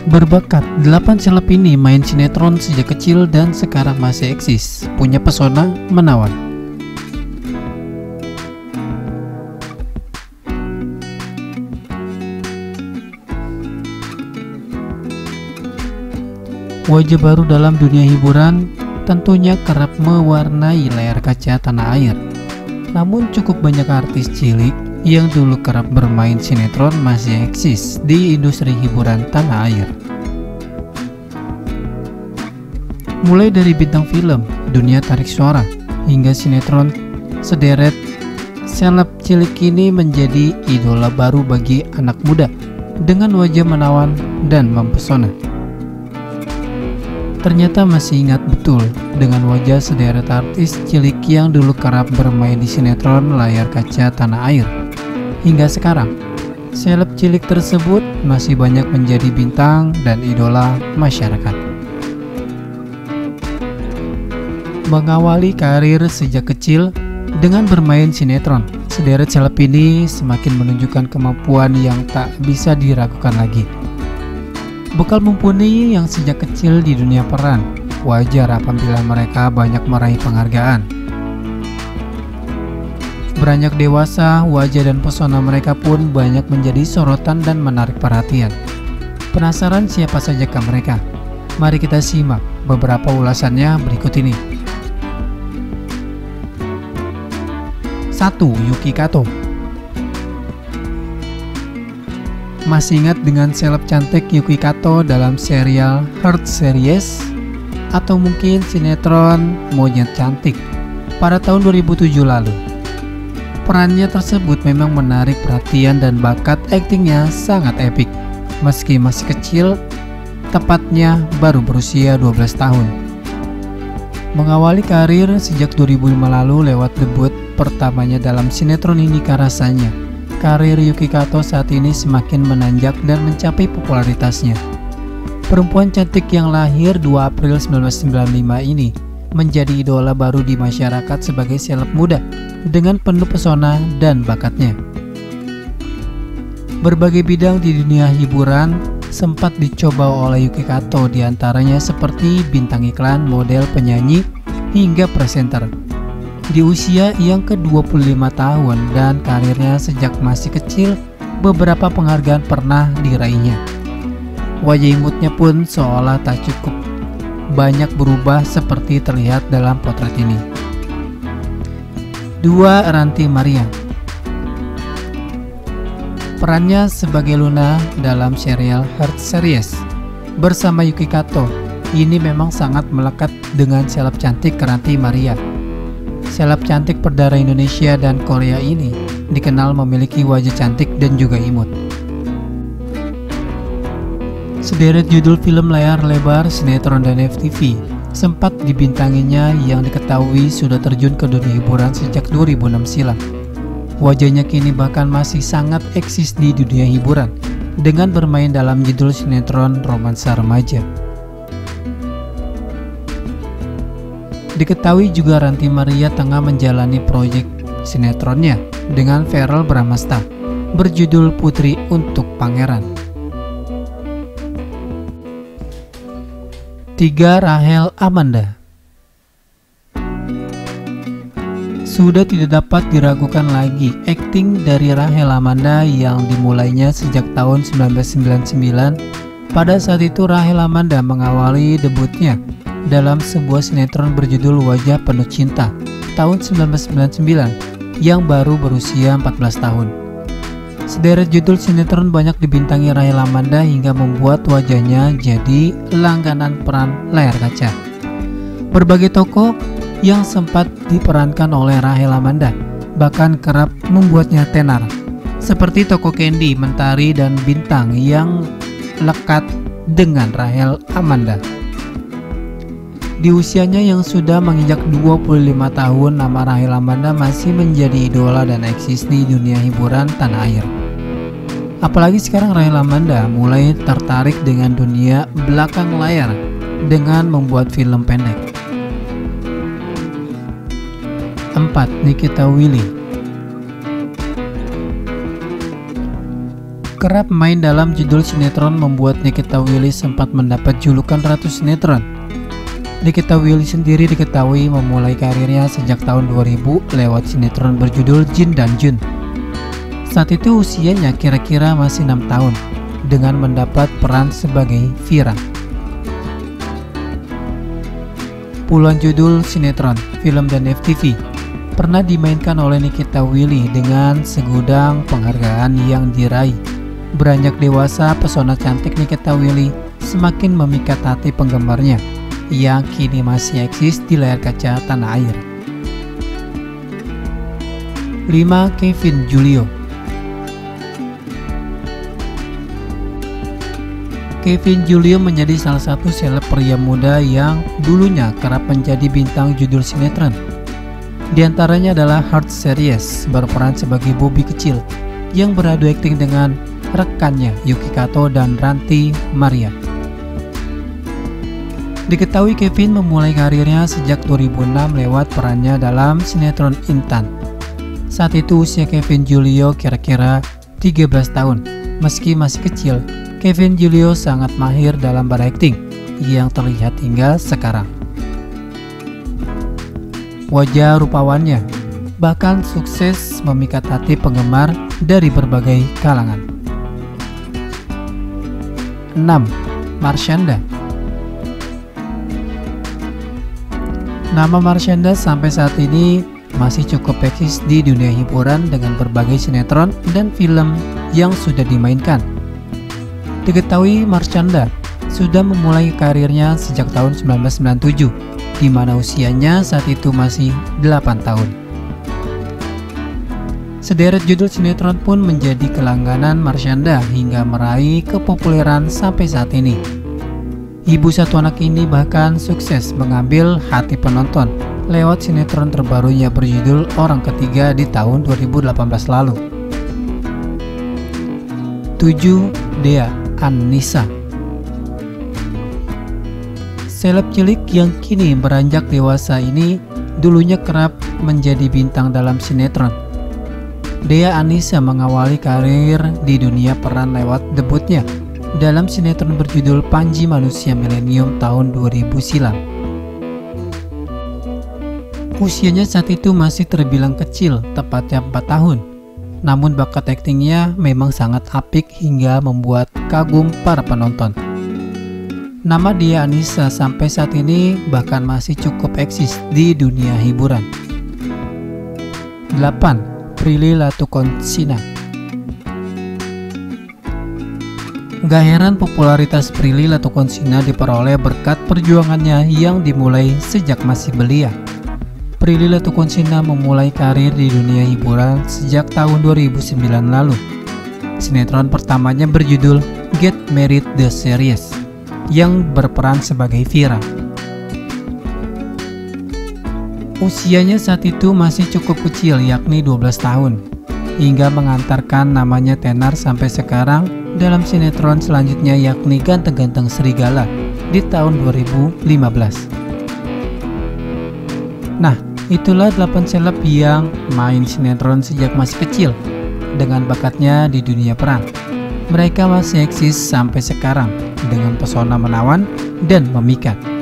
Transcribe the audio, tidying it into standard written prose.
Berbakat, 8 seleb ini main sinetron sejak kecil dan sekarang masih eksis, punya pesona menawan. Wajah baru dalam dunia hiburan tentunya kerap mewarnai layar kaca tanah air. Namun cukup banyak artis cilik yang dulu kerap bermain sinetron masih eksis di industri hiburan tanah air. Mulai dari bintang film, dunia tarik suara, hingga sinetron, sederet seleb cilik ini menjadi idola baru bagi anak muda dengan wajah menawan dan mempesona. Ternyata masih ingat betul dengan wajah sederet artis cilik yang dulu kerap bermain di sinetron layar kaca tanah air. Hingga sekarang, seleb cilik tersebut masih banyak menjadi bintang dan idola masyarakat. Mengawali karir sejak kecil dengan bermain sinetron, sederet seleb ini semakin menunjukkan kemampuan yang tak bisa diragukan lagi. Bekal mumpuni yang sejak kecil di dunia peran, wajar apabila mereka banyak meraih penghargaan. Beranjak dewasa, wajah dan pesona mereka pun banyak menjadi sorotan dan menarik perhatian. Penasaran siapa sajakah mereka? Mari kita simak beberapa ulasannya berikut ini. 1. Yuki Kato. Masih ingat dengan seleb cantik Yuki Kato dalam serial Heart Series atau mungkin sinetron Monyet Cantik pada tahun 2007 lalu. Perannya tersebut memang menarik perhatian dan bakat aktingnya sangat epik. Meski masih kecil, tepatnya baru berusia 12 tahun. Mengawali karir sejak 2005 lalu lewat debut pertamanya dalam sinetron Indika Rasanya. Karir Yuki Kato saat ini semakin menanjak dan mencapai popularitasnya. Perempuan cantik yang lahir 2 April 1995 ini menjadi idola baru di masyarakat sebagai seleb muda dengan penuh pesona dan bakatnya. Berbagai bidang di dunia hiburan sempat dicoba oleh Yuki Kato, diantaranya seperti bintang iklan, model, penyanyi, hingga presenter. Di usia yang ke-25 tahun dan karirnya sejak masih kecil, beberapa penghargaan pernah diraihnya. Wajah imutnya pun seolah tak cukup banyak berubah seperti terlihat dalam potret ini. 2. Ranti Maria. Perannya sebagai Luna dalam serial Heart Series bersama Yuki Kato ini memang sangat melekat dengan seleb cantik Ranti Maria. Seleb cantik berdarah Indonesia dan Korea ini dikenal memiliki wajah cantik dan juga imut. Sederet judul film layar lebar, sinetron dan FTV sempat dibintanginya yang diketahui sudah terjun ke dunia hiburan sejak 2006 silam. Wajahnya kini bahkan masih sangat eksis di dunia hiburan dengan bermain dalam judul sinetron romansa remaja. Diketahui juga Ranti Maria tengah menjalani proyek sinetronnya dengan Verrell Bramasta berjudul Putri untuk Pangeran. 3. Rachel Amanda. Sudah tidak dapat diragukan lagi akting dari Rachel Amanda yang dimulainya sejak tahun 1999. Pada saat itu Rachel Amanda mengawali debutnya dalam sebuah sinetron berjudul Wajah Penuh Cinta tahun 1999 yang baru berusia 14 tahun. Sederet judul sinetron banyak dibintangi Rachel Amanda hingga membuat wajahnya jadi langganan peran layar kaca. Berbagai tokoh yang sempat diperankan oleh Rachel Amanda bahkan kerap membuatnya tenar, seperti tokoh Candy, Mentari, dan Bintang yang lekat dengan Rachel Amanda. Di usianya yang sudah menginjak 25 tahun, nama Rachel Amanda masih menjadi idola dan eksis di dunia hiburan tanah air. Apalagi sekarang Rachel Amanda mulai tertarik dengan dunia belakang layar dengan membuat film pendek. 4. Nikita Willy. Kerap main dalam judul sinetron membuat Nikita Willy sempat mendapat julukan Ratu Sinetron. Nikita Willy sendiri diketahui memulai karirnya sejak tahun 2000 lewat sinetron berjudul Jin dan Jun. Saat itu usianya kira-kira masih 6 tahun dengan mendapat peran sebagai Vira. Puluhan judul sinetron, film, dan FTV pernah dimainkan oleh Nikita Willy dengan segudang penghargaan yang diraih. Beranjak dewasa, pesona cantik Nikita Willy semakin memikat hati penggemarnya yang kini masih eksis di layar kaca tanah air. 5. Kevin Julio. Kevin Julio menjadi salah satu seleb pria muda yang dulunya kerap menjadi bintang judul sinetron. Di antaranya adalah Heart Series, berperan sebagai Bobby kecil yang beradu akting dengan rekannya Yuki Kato dan Ranti Maria. Diketahui Kevin memulai karirnya sejak 2006 lewat perannya dalam sinetron Intan. Saat itu usia Kevin Julio kira-kira 13 tahun. Meski masih kecil, Kevin Julio sangat mahir dalam berakting yang terlihat hingga sekarang. Wajah rupawannya bahkan sukses memikat hati penggemar dari berbagai kalangan. 6. Marshanda. Nama Marshanda sampai saat ini masih cukup eksis di dunia hiburan dengan berbagai sinetron dan film yang sudah dimainkan. Diketahui Marshanda sudah memulai karirnya sejak tahun 1997, di mana usianya saat itu masih 8 tahun. Sederet judul sinetron pun menjadi kelangganan Marshanda hingga meraih kepopuleran sampai saat ini. Ibu satu anak ini bahkan sukses mengambil hati penonton lewat sinetron terbarunya berjudul Orang Ketiga di tahun 2018 lalu. 7. Dea Annisa. Seleb cilik yang kini beranjak dewasa ini dulunya kerap menjadi bintang dalam sinetron. Dea Annisa mengawali karir di dunia peran lewat debutnya dalam sinetron berjudul Panji Manusia Milenium tahun 2000 silam. Usianya saat itu masih terbilang kecil, tepatnya 4 tahun. Namun bakat aktingnya memang sangat apik hingga membuat kagum para penonton. Nama Dea Annisa sampai saat ini bahkan masih cukup eksis di dunia hiburan. 8. Prilly Latukonsina. Gak heran popularitas Prilly Latukonsina diperoleh berkat perjuangannya yang dimulai sejak masih belia. Prilly Latukonsina memulai karir di dunia hiburan sejak tahun 2009 lalu. Sinetron pertamanya berjudul Get Married the Series yang berperan sebagai Vira. Usianya saat itu masih cukup kecil, yakni 12 tahun, hingga mengantarkan namanya tenar sampai sekarang dalam sinetron selanjutnya yakni Ganteng-Ganteng Serigala di tahun 2015. Nah, itulah 8 seleb yang main sinetron sejak masih kecil dengan bakatnya di dunia peran. Mereka masih eksis sampai sekarang dengan pesona menawan dan memikat.